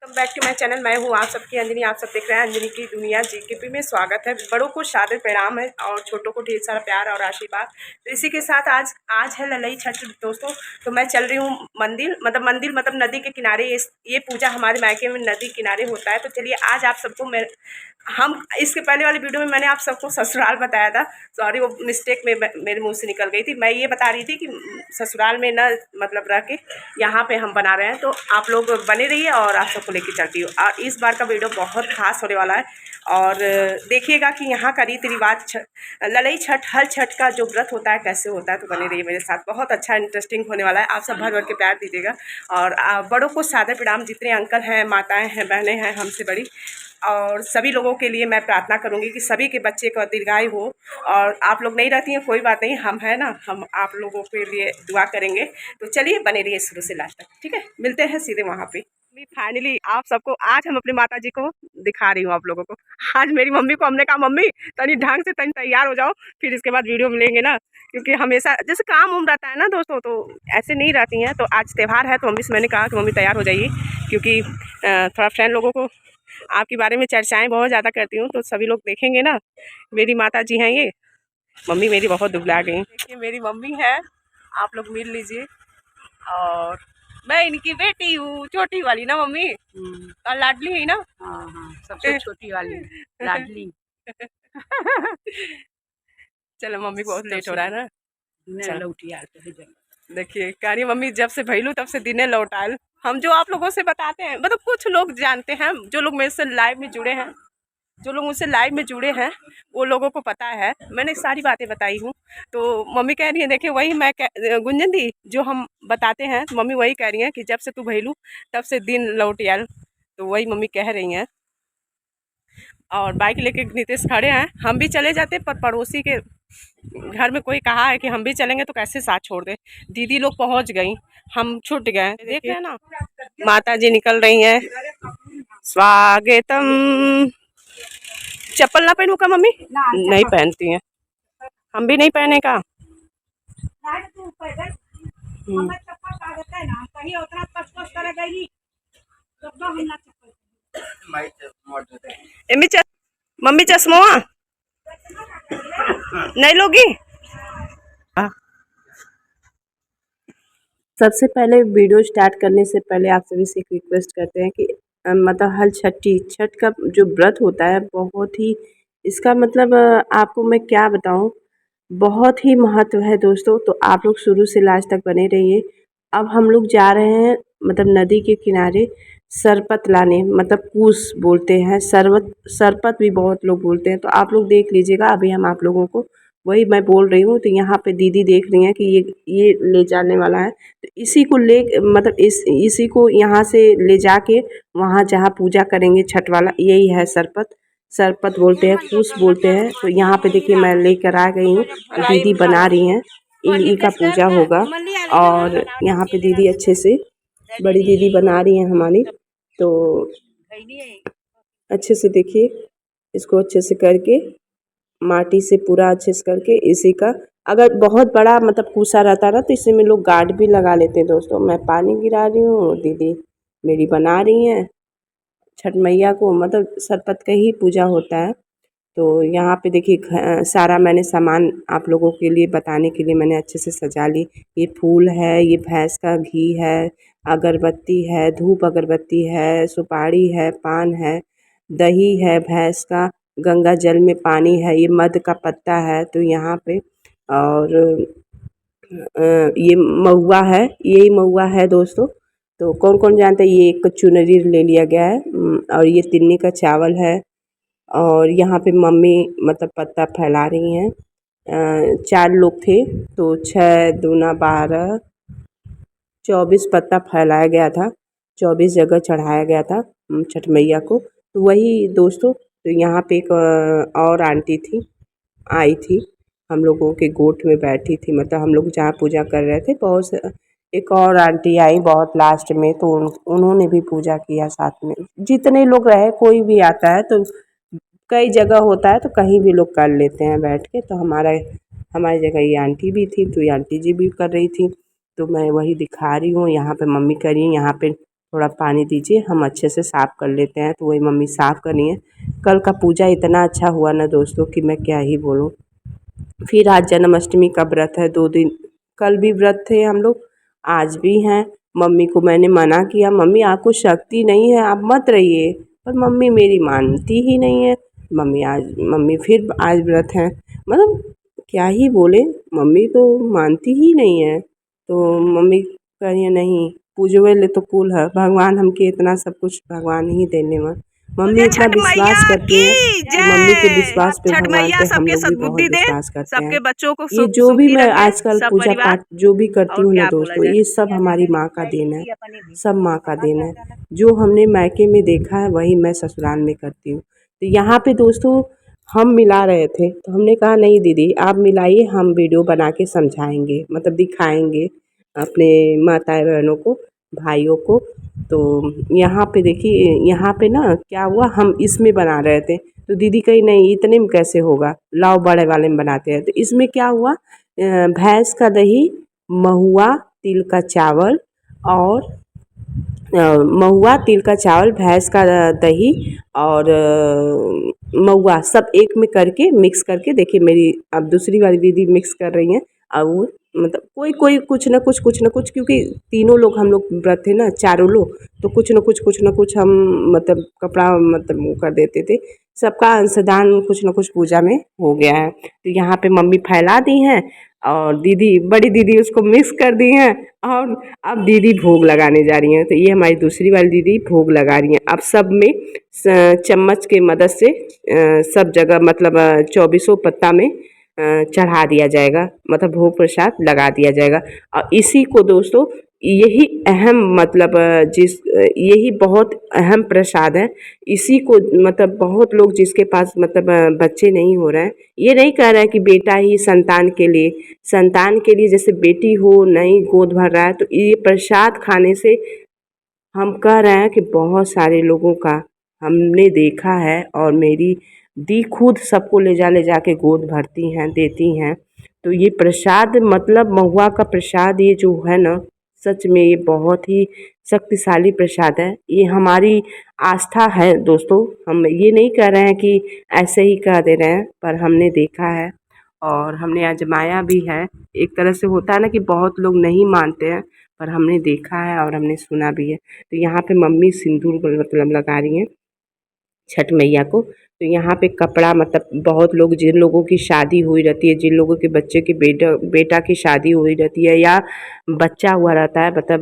Welcome back to my channel. मैं हूँ आप सबकी अंजनी। आप सब देख रहे हैं अंजनी की दुनिया जीकेपी में। स्वागत है। बड़ों को सादर प्रणाम है और छोटों को ढेर सारा प्यार और आशीर्वाद। तो इसी के साथ आज है ललई छठ दोस्तों। तो मैं चल रही हूँ मंदिर मतलब नदी के किनारे। ये पूजा हमारे मायके में नदी किनारे होता है। तो चलिए आज आप सबको हम इसके पहले वाली वीडियो में मैंने आप सबको ससुराल बताया था। सॉरी, वो मिस्टेक में मेरे मुंह से निकल गई थी। मैं ये बता रही थी कि ससुराल में न मतलब रह के यहाँ पे हम बना रहे हैं। तो आप लोग बने रहिए और आप सबको लेके चलती हूँ। और इस बार का वीडियो बहुत खास होने वाला है और देखिएगा कि यहाँ का रीति रिवाज ललई छठ, हल छठ का जो व्रत होता है कैसे होता है। तो बने रहिए मेरे साथ, बहुत अच्छा इंटरेस्टिंग होने वाला है। आप सब भर भर के प्यार दीजिएगा और बड़ों को सादर प्रणाम। जितने अंकल हैं, माताएं हैं, बहनें हैं हमसे बड़ी, और सभी लोगों के लिए मैं प्रार्थना करूंगी कि सभी के बच्चे का दीर्घायु हो। और आप लोग नहीं रहती हैं कोई बात नहीं, हम हैं ना, हम आप लोगों के लिए दुआ करेंगे। तो चलिए बने रहिए शुरू से लास्ट तक, ठीक है। मिलते हैं सीधे वहाँ पे। फाइनली आप सबको आज हम अपनी माता जी को दिखा रही हूँ आप लोगों को। आज मेरी मम्मी को हमने कहा, मम्मी तनी ढंग से तनी तैयार हो जाओ, फिर इसके बाद वीडियो मिलेंगे ना। क्योंकि हमेशा जैसे काम उम रहता है ना दोस्तों, तो ऐसे नहीं रहती हैं। तो आज त्यौहार है तो मम्मी से मैंने कहा कि मम्मी तैयार हो जाइए, क्योंकि थोड़ा फ्रेंड लोगों को आपके बारे में चर्चाएं बहुत ज़्यादा करती हूँ, तो सभी लोग देखेंगे ना। मेरी माता जी हैं ये। मम्मी मेरी बहुत दुबला गई। देखिए मेरी मम्मी है, आप लोग मिल लीजिए। और मैं इनकी बेटी हूँ, छोटी वाली ना मम्मी। और लाडली है ना। हाँ हाँ, सबसे छोटी वाली लाडली। चलो मम्मी बहुत लेट हो रहा है ना। लौटी आल देखिए कह रही मम्मी, जब से भैलू तब से दिने लौट आयल। हम जो आप लोगों से बताते हैं, मतलब कुछ लोग जानते हैं, जो लोग मेरे से लाइव में जुड़े हैं, जो लोग मुझसे लाइव में जुड़े हैं वो लोगों को पता है, मैंने सारी बातें बताई हूँ। तो मम्मी कह रही है, देखिए वही मैं गुंजन दी जो हम बताते हैं, मम्मी वही कह रही हैं कि जब से तू भैलू तब से दिन लौट आयल। तो वही मम्मी कह रही हैं। और बाइक लेके नितेश खड़े हैं। हम भी चले जाते, पर पड़ोसी के घर में कोई कहा है कि हम भी चलेंगे तो कैसे साथ छोड़ दे। दीदी लोग पहुंच गई, हम छूट गए। देख रहे हैं ना, माता जी निकल रही हैं। स्वागतम। चप्पल ना पहनू का मम्मी? नहीं पहनती हैं, हम भी नहीं पहने का। मम्मी चश्मा नहीं लोगी? सबसे पहले वीडियो स्टार्ट करने से पहले आप सभी से एक रिक्वेस्ट करते हैं कि मतलब हल छठ का जो व्रत होता है, बहुत ही इसका मतलब आपको मैं क्या बताऊं, बहुत ही महत्व है दोस्तों। तो आप लोग शुरू से लास्ट तक बने रहिए। अब हम लोग जा रहे हैं मतलब नदी के किनारे सरपत लाने, मतलब कूस बोलते हैं, सरपत भी बहुत लोग बोलते हैं। तो आप लोग देख लीजिएगा, अभी हम आप लोगों को वही मैं बोल रही हूँ। तो यहाँ पे दीदी देख रही हैं कि ये ले जाने वाला है। तो इसी को ले मतलब इसी को यहाँ से ले जाके वहाँ जहाँ पूजा करेंगे छठ वाला, यही है सरपत बोलते हैं, कूस बोलते हैं। तो यहाँ पे देखिए मैं लेकर आ गई हूँ, दीदी बना रही हैं, इन्हीं का पूजा होगा। और यहाँ पे दीदी अच्छे से, बड़ी दीदी बना रही हैं हमारी। तो अच्छे से देखिए, इसको अच्छे से करके माटी से पूरा अच्छे से करके इसी का, अगर बहुत बड़ा मतलब कूसा रहता ना तो इसी में लोग गार्ड भी लगा लेते हैं दोस्तों। मैं पानी गिरा रही हूँ, दीदी मेरी बना रही हैं छठ मैया को, मतलब सरपत का ही पूजा होता है। तो यहाँ पे देखिए सारा मैंने सामान आप लोगों के लिए बताने के लिए मैंने अच्छे से सजा ली। ये फूल है, ये भैंस का घी है, अगरबत्ती है, धूप अगरबत्ती है, सुपारी है, पान है, दही है भैंस का, गंगा जल में पानी है, ये मध का पत्ता है। तो यहाँ पे और ये महुआ है, यही महुआ है दोस्तों। तो कौन कौन जानते हैं, ये एक चुनरी ले लिया गया है। और ये तिन्नी का चावल है। और यहाँ पे मम्मी मतलब पत्ता फैला रही हैं। 4 लोग थे तो 6 दूना 12, 24 पत्ता फैलाया गया था, 24 जगह चढ़ाया गया था छठ मैया को। तो वही दोस्तों, तो यहाँ पे एक और आंटी थी, आई थी, हम लोगों के गोट में बैठी थी, मतलब हम लोग जहाँ पूजा कर रहे थे बहुत से, एक और आंटी आई बहुत लास्ट में। तो उन्होंने भी पूजा किया साथ में। जितने लोग रहे, कोई भी आता है तो कई जगह होता है तो कहीं भी लोग कर लेते हैं बैठ के। तो हमारी जगह ये आंटी भी थी, तो ये आंटी जी भी कर रही थी। तो मैं वही दिखा रही हूँ। यहाँ पे मम्मी कर रही है, यहाँ पे थोड़ा पानी दीजिए, हम अच्छे से साफ़ कर लेते हैं। तो वही मम्मी साफ़ करनी है। कल का पूजा इतना अच्छा हुआ ना दोस्तों कि मैं क्या ही बोलूँ। फिर आज जन्माष्टमी का व्रत है, 2 दिन कल भी व्रत थे हम लोग, आज भी हैं। मम्मी को मैंने मना किया, मम्मी आपको शक्ति नहीं है, आप मत रहिए, पर मम्मी मेरी मानती ही नहीं है। मम्मी फिर आज व्रत हैं, मतलब क्या ही बोले, मम्मी तो मानती ही नहीं है। तो मम्मी कह रही है नहीं, पूजवे ले तो कुल है, भगवान हमके इतना सब कुछ भगवान ही देने में। मम्मी इतना विश्वास करती है कि मम्मी के विश्वास पे, छठ भगवान मैया पे हम सबके लोग भी बहुत सद्बुद्धि दे, विश्वास करते हैं। सबके बच्चों को ये जो भी सुखी मैं रखे, आजकल सब पूजा परिवार। पाठ जो भी करती और हूँ ना क्या बोला दोस्तों, जाए। ये सब हमारी माँ का देन है, सब माँ का देन है। जो हमने मायके में देखा है वही मैं ससुराल में करती हूँ। तो यहाँ पे दोस्तों हम मिला रहे थे, तो हमने कहा नहीं दीदी आप मिलाइए, हम वीडियो बना के समझाएंगे, मतलब दिखाएंगे अपने माताएं बहनों को, भाइयों को। तो यहाँ पे देखिए, यहाँ पे ना क्या हुआ, हम इसमें बना रहे थे तो दीदी कही नहीं इतने में कैसे होगा, लाओ बड़े वाले में बनाते हैं। तो इसमें क्या हुआ, भैंस का दही, महुआ, तिल का चावल और महुआ, तिल का चावल, भैंस का दही और महुआ सब एक में करके मिक्स करके, देखिए मेरी अब दूसरी वाली दीदी मिक्स कर रही हैं। और वो मतलब कोई कोई कुछ ना कुछ, क्योंकि तीनों लोग हम लोग व्रत थे ना, चारों लोग, तो कुछ ना कुछ हम मतलब कपड़ा मतलब वो कर देते थे। सबका अंशदान कुछ ना कुछ पूजा में हो गया है। तो यहाँ पे मम्मी फैला दी हैं और दीदी, बड़ी दीदी उसको मिक्स कर दी हैं, और अब दीदी भोग लगाने जा रही हैं। तो ये हमारी दूसरी वाली दीदी भोग लगा रही हैं। अब सब में चम्मच के मदद से सब जगह मतलब 24 पत्ता में चढ़ा दिया जाएगा, मतलब भोग प्रसाद लगा दिया जाएगा। और इसी को दोस्तों, यही अहम मतलब यही बहुत अहम प्रसाद है। इसी को मतलब बहुत लोग जिसके पास मतलब बच्चे नहीं हो रहे हैं, ये नहीं कह रहे हैं कि बेटा ही संतान के लिए जैसे बेटी हो नहीं गोद भर रहा है, तो ये प्रसाद खाने से हम कह रहे हैं कि बहुत सारे लोगों का हमने देखा है, और मेरी दी खुद सबको ले जा के गोद भरती हैं, देती हैं। तो ये प्रसाद मतलब महुआ का प्रसाद, ये जो है ना, सच में ये बहुत ही शक्तिशाली प्रसाद है। ये हमारी आस्था है दोस्तों, हम ये नहीं कह रहे हैं कि ऐसे ही कह दे रहे हैं, पर हमने देखा है और हमने आजमाया भी है। एक तरह से होता है ना कि बहुत लोग नहीं मानते हैं, पर हमने देखा है और हमने सुना भी है। तो यहाँ पे मम्मी सिंदूर मतलब लगा रही हैं छठ मैया को। तो यहाँ पे कपड़ा मतलब बहुत लोग, जिन लोगों की शादी हुई रहती है, जिन लोगों के बच्चे की बेटा की शादी हुई रहती है, या बच्चा हुआ रहता है, मतलब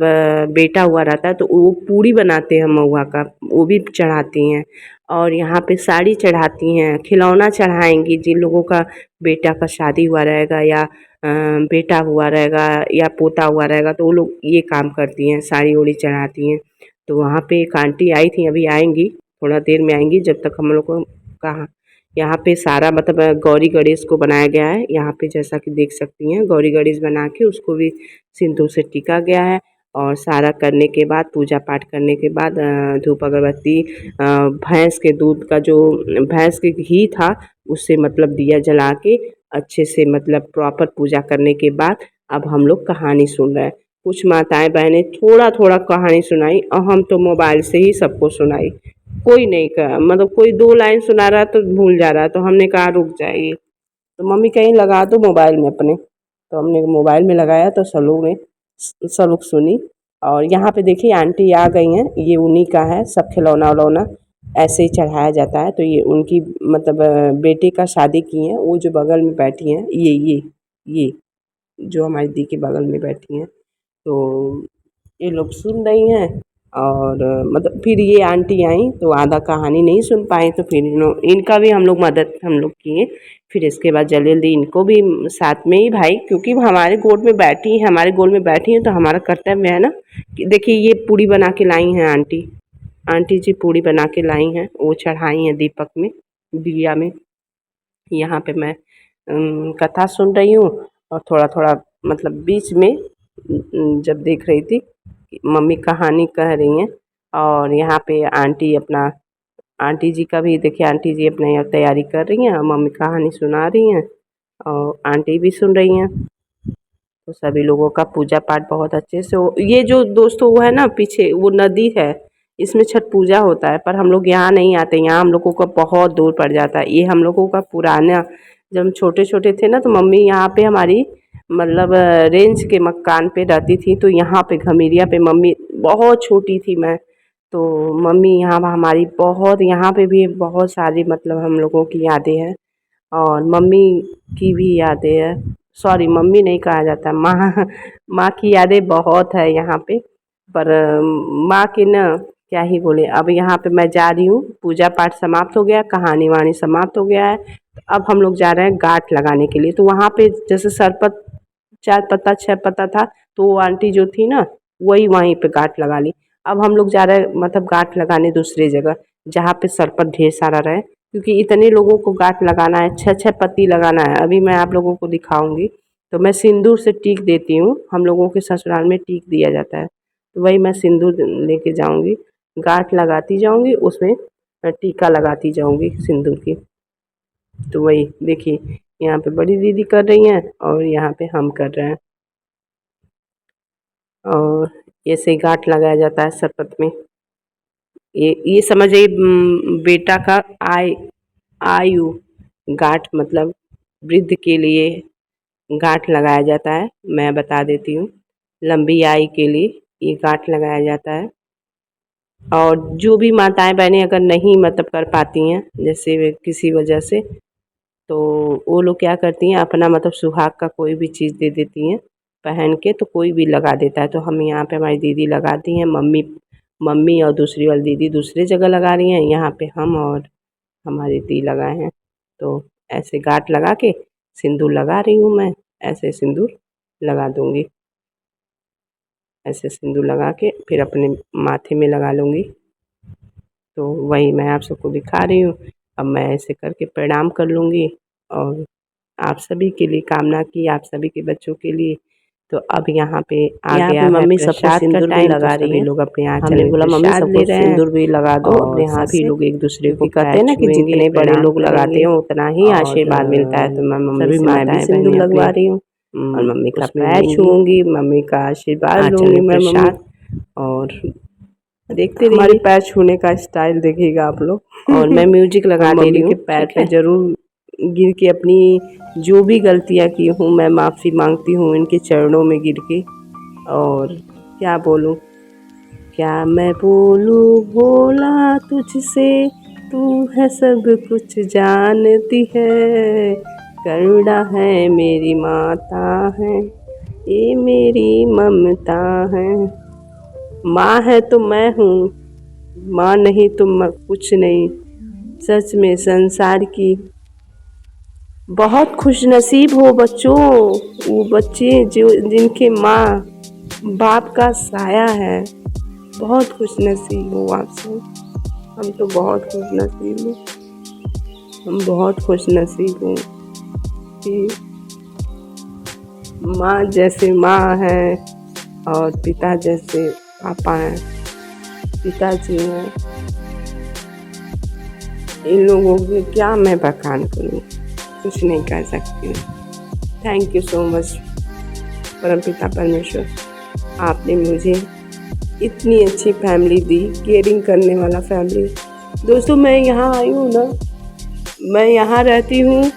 बेटा हुआ रहता है, तो वो पूड़ी बनाते हैं महुआ का, वो भी चढ़ाती हैं। और यहाँ पे साड़ी चढ़ाती हैं, खिलौना चढ़ाएंगी जिन लोगों का बेटा का शादी हुआ रहेगा, या बेटा हुआ रहेगा, या पोता हुआ रहेगा, तो वो लोग ये काम करती हैं, साड़ी ओड़ी चढ़ाती हैं। तो वहाँ पे एक आंटी आई थी, अभी आएंगी, थोड़ा देर में आएंगी। जब तक हम लोग को कहाँ, यहाँ पे सारा मतलब गौरी गणेश को बनाया गया है। यहाँ पे जैसा कि देख सकती हैं, गौरी गणेश बना के उसको भी सिंदूर से टिका गया है। और सारा करने के बाद, पूजा पाठ करने के बाद धूप अगरबत्ती, भैंस के दूध का जो भैंस के घी था उससे मतलब दिया जला के अच्छे से मतलब प्रॉपर पूजा करने के बाद अब हम लोग कहानी सुन रहे हैं। कुछ माताएं बहनें थोड़ा थोड़ा कहानी सुनाई, और हम तो मोबाइल से ही सबको सुनाई। कोई नहीं कहा, मतलब कोई 2 लाइन सुना रहा तो भूल जा रहा, तो हमने कहा रुक जाइए। तो मम्मी कहीं लगा दो मोबाइल में अपने, तो हमने मोबाइल में लगाया तो सब लोग सुनी। और यहाँ पे देखिए आंटी आ गई हैं, ये उन्हीं का है सब खिलौना उलौना, ऐसे ही चढ़ाया जाता है। तो ये उनकी मतलब बेटे का शादी की हैं, वो जो बगल में बैठी हैं, ये जो हमारी दी के बगल में बैठी हैं। तो ये लोग सुन रही हैं। और मतलब फिर ये आंटी आई तो आधा कहानी नहीं सुन पाई, तो फिर इनका भी हम लोग किए। फिर इसके बाद जल्दी जल्दी इनको भी साथ में ही भाई, क्योंकि हमारे गोद में बैठी हैं, तो हमारा कर्तव्य है ना कि देखिए ये पूड़ी बना के लाई हैं आंटी जी पूड़ी बना के लाई हैं, वो चढ़ाई हैं दीपक में, दिया में। यहाँ पे मैं कथा सुन रही हूँ, और थोड़ा थोड़ा मतलब बीच में जब देख रही थी कि मम्मी कहानी कह रही हैं, और यहाँ पे आंटी जी का भी देखिए, आंटी जी अपने यहाँ तैयारी कर रही हैं और मम्मी कहानी सुना रही हैं, और आंटी भी सुन रही हैं। तो सभी लोगों का पूजा पाठ बहुत अच्छे से ये जो दोस्तों वो है ना पीछे वो नदी है, इसमें छठ पूजा होता है, पर हम लोग यहाँ नहीं आते, यहाँ हम लोगों का बहुत दूर पड़ जाता है। ये हम लोगों का पुराना, जब हम छोटे छोटे थे ना तो मम्मी यहाँ पे हमारी मतलब रेंज के मकान पे रहती थी, तो यहाँ पे घमीरिया पे मम्मी, बहुत छोटी थी मैं, तो मम्मी यहाँ हमारी बहुत, यहाँ पे भी बहुत सारी मतलब हम लोगों की यादें हैं और मम्मी की भी यादें हैं। सॉरी मम्मी नहीं कहा जाता, माँ, माँ की यादें बहुत है यहाँ पे, पर माँ की ना क्या ही बोले। अब यहाँ पे मैं जा रही हूँ, पूजा पाठ समाप्त हो गया, कहानी वानी समाप्त हो गया है, तो अब हम लोग जा रहे हैं गांठ लगाने के लिए। तो वहाँ पे जैसे सरपत 4 पत्ता 6 पत्ता था, तो वो आंटी जो थी ना वही वहीं पे गांठ लगा ली। अब हम लोग जा रहे हैं मतलब गांठ लगाने दूसरी जगह, जहाँ पे सरपत ढेर सारा रहे, क्योंकि इतने लोगों को गांठ लगाना है, 6-6 पत्ती लगाना है। अभी मैं आप लोगों को दिखाऊंगी। तो मैं सिंदूर से टीक देती हूँ, हम लोगों के ससुराल में टीक दिया जाता है, तो वही मैं सिंदूर लेके जाऊंगी, गांठ लगाती जाऊंगी, उसमें टीका लगाती जाऊंगी सिंदूर की। तो वही देखिए यहाँ पे बड़ी दीदी कर रही हैं और यहाँ पे हम कर रहे हैं, और ऐसे ही गांठ लगाया जाता है सरपत में। ये समझिए बेटा का आयु, गांठ मतलब वृद्ध के लिए गांठ लगाया जाता है। मैं बता देती हूँ, लंबी आयु के लिए ये गांठ लगाया जाता है। और जो भी माताएं बहनें अगर नहीं मतलब कर पाती हैं, जैसे किसी वजह से, तो वो लोग क्या करती हैं, अपना मतलब सुहाग का कोई भी चीज़ दे देती हैं पहन के, तो कोई भी लगा देता है। तो हम यहाँ पे हमारी दीदी लगाती हैं, मम्मी और दूसरी वाली दीदी दूसरी जगह लगा रही हैं, यहाँ पे हम और हमारी दी लगाए हैं। तो ऐसे गांठ लगा के सिंदूर लगा रही हूँ मैं, ऐसे सिंदूर लगा दूँगी, ऐसे सिंदूर लगा के फिर अपने माथे में लगा लूँगी। तो वही मैं आप सबको दिखा रही हूँ। अब मैं ऐसे करके प्रणाम कर लूँगी और आप सभी के लिए कामना की, आप सभी के बच्चों के लिए। तो अब यहाँ पे आ गया है मम्मी सबको प्रसाद का सिंदूर भी टाइम, लगा तो रही सभी हैं। लोग अपने आंचल हमने में बोला मम्मी प्रसाद ले सबको रहे हैं, सिंदूर भी लगा दो और अपने हाथ सभी से, लोग एक दूसरे को कहते हैं ना कि जितने बड़े लोग लगाते हैं उतना ही आशीर्वाद मिलता है। तो मैं मम्मी से मैं भी सिंदूर लगवा रही हूँ और मम्मी का पैर छूऊंगी, मम्मी का आशीर्वाद लूँगी मैं मम्मी। और देखते रहिए हमारे पैर छूने का स्टाइल देखिएगा आप लोग। और मैं म्यूजिक लगा दे रही हूँ, पैर पे जरूर गिर के अपनी जो भी गलतियाँ की हूँ मैं माफ़ी मांगती हूँ इनके चरणों में गिर के। और क्या बोलूँ, क्या मैं बोलूँ भोला तुझसे, तू है सब कुछ जानती है, करुणा है मेरी माता है, ये मेरी ममता है। माँ है तो मैं हूँ, माँ नहीं तो कुछ नहीं, सच में संसार की बहुत खुशनसीब हो बच्चों, वो बच्चे जो जिनके माँ बाप का साया है, बहुत खुशनसीब हो आप सब। हम तो बहुत खुशनसीब हैं, हम बहुत खुशनसीब हैं कि माँ जैसे माँ है और पिता जैसे पापा हैं, पिताजी हैं। इन लोगों के क्या मैं बखान करूँ, कुछ नहीं कर सकती हूँ। थैंक यू सो मच परमपिता परमेश्वर, आपने मुझे इतनी अच्छी फैमिली दी, केयरिंग करने वाला फैमिली। दोस्तों मैं यहाँ आई हूँ ना, मैं यहाँ रहती हूँ,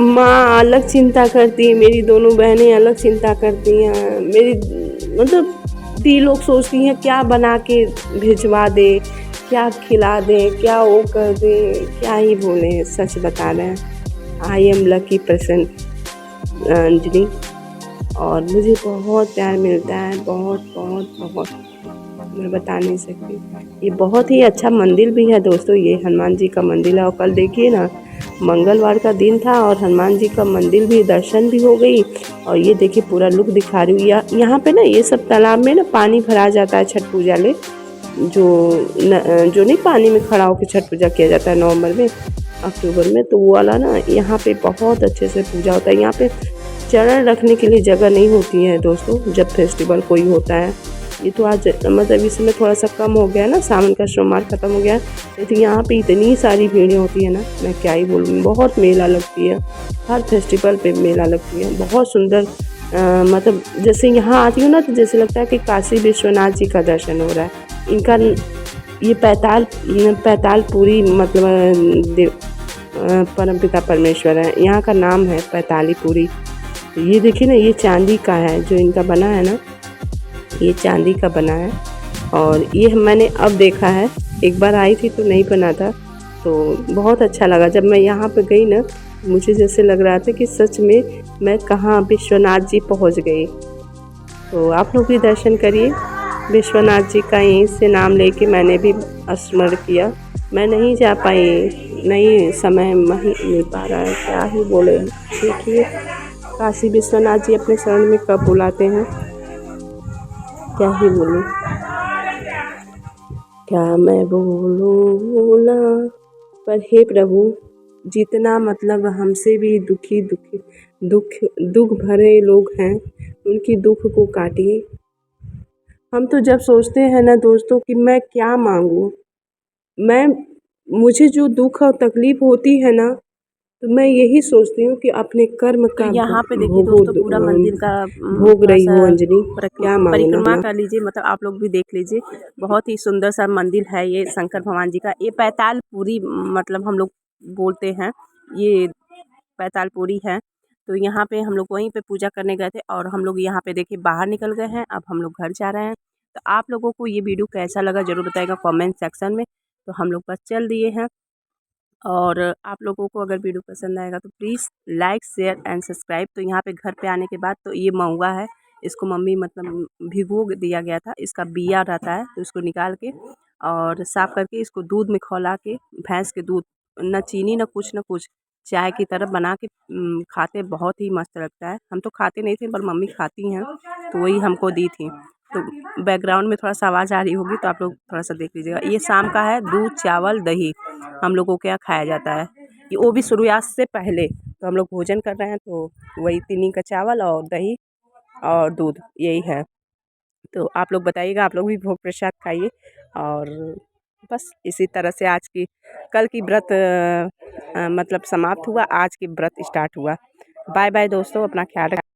माँ अलग चिंता करती है, मेरी दोनों बहनें अलग चिंता करती हैं, मेरी मतलब दी लोग सोचती हैं क्या बना के भिजवा दे, क्या खिला दे, क्या वो कर दे, क्या ही बोले। सच बता रहे हैं, I am lucky person Anjali, और मुझे बहुत प्यार मिलता है, बहुत बहुत बहुत, मैं बता नहीं सकती। ये बहुत ही अच्छा मंदिर भी है दोस्तों, ये हनुमान जी का मंदिर है। और कल देखिए ना मंगलवार का दिन था और हनुमान जी का मंदिर भी दर्शन भी हो गई। और ये देखिए पूरा लुक दिखा रही हूँ। यहाँ पे ना ये सब तालाब में ना पानी भरा जाता है छठ पूजा ले, जो नहीं पानी में खड़ा होकर छठ पूजा किया जाता है नवंबर में अक्टूबर में, तो वो वाला ना यहाँ पे बहुत अच्छे से पूजा होता है। यहाँ पे चरण रखने के लिए जगह नहीं होती है दोस्तों, जब फेस्टिवल कोई होता है। ये तो आज मतलब इसमें थोड़ा सा कम हो गया ना, सावन का सोमवार ख़त्म हो गया, लेकिन यहाँ पे इतनी सारी भीड़ें होती है ना, मैं क्या ही बोलूँ। बहुत मेला लगती है, हर फेस्टिवल पे मेला लगती है, बहुत सुंदर मतलब जैसे यहाँ आती हूँ ना तो जैसे लगता है कि काशी विश्वनाथ जी का दर्शन हो रहा है। इनका ये पैतालपुरी मतलब परमपिता परमेश्वर है, यहाँ का नाम है पैतालीपुरी। ये देखिए ना, ये चांदी का है जो इनका बना है ना, ये चांदी का बना है। और ये मैंने अब देखा है, एक बार आई थी तो नहीं बना था, तो बहुत अच्छा लगा जब मैं यहाँ पे गई ना, मुझे जैसे लग रहा था कि सच में मैं कहाँ विश्वनाथ जी पहुँच गई। तो आप लोग भी दर्शन करिए विश्वनाथ जी का, यहीं से नाम लेके मैंने भी स्मरण किया। मैं नहीं जा पाई, नहीं समय नहीं मिल पा रहा है, क्या ही बोले। देखिए काशी विश्वनाथ जी अपने शरण में कब बुलाते हैं, क्या ही बोलूँ, क्या मैं बोलूँ ना। पर हे प्रभु, जितना मतलब हमसे भी दुख भरे लोग हैं, उनकी दुख को काटिए। हम तो जब सोचते हैं ना दोस्तों कि मैं क्या मांगूं, मुझे जो दुख और तकलीफ होती है ना, तो मैं यही सोचती हूँ कि अपने कर्म तो का यहाँ पे देखिए दोस्तों पूरा मंदिर का भोग थोड़ा रही सा हूँ अंजलि, क्या परिक्रमा मांगना। कर लीजिए, मतलब आप लोग भी देख लीजिए। बहुत ही सुंदर सा मंदिर है ये शंकर भगवान जी का। ये पैतालपुरी मतलब हम लोग बोलते हैं, ये पैतालपुरी है। तो यहाँ पे हम लोग वहीं पे पूजा करने गए थे और हम लोग यहाँ पे देखिए बाहर निकल गए हैं। अब हम लोग घर जा रहे हैं। तो आप लोगों को ये वीडियो कैसा लगा ज़रूर बताइएगा कमेंट सेक्शन में। तो हम लोग बस चल दिए हैं। और आप लोगों को अगर वीडियो पसंद आएगा तो please like share and subscribe. तो यहाँ पे घर पे आने के बाद तो ये महुआ है, इसको मम्मी मतलब भिगो दिया गया था, इसका बिया रहता है तो इसको निकाल के और साफ़ करके इसको दूध में खौला के, भैंस के दूध, न चीनी न कुछ चाय की तरह बना के खाते, बहुत ही मस्त लगता है। हम तो खाते नहीं थे पर मम्मी खाती हैं तो वही हमको दी थी। तो बैकग्राउंड में थोड़ा सा आवाज़ आ रही होगी तो आप लोग थोड़ा सा देख लीजिएगा। ये शाम का है, दूध चावल दही हम लोगों के यहाँ खाया जाता है। ये वो भी सूर्यास्त से पहले। तो हम लोग भोजन कर रहे हैं तो वही तीनी का चावल और दही और दूध यही है। तो आप लोग बताइएगा, आप लोग भी भोग प्रसाद खाइए। और बस इसी तरह से आज की कल की व्रत मतलब समाप्त हुआ, आज की व्रत स्टार्ट हुआ। बाय बाय दोस्तों, अपना ख्याल रखिए।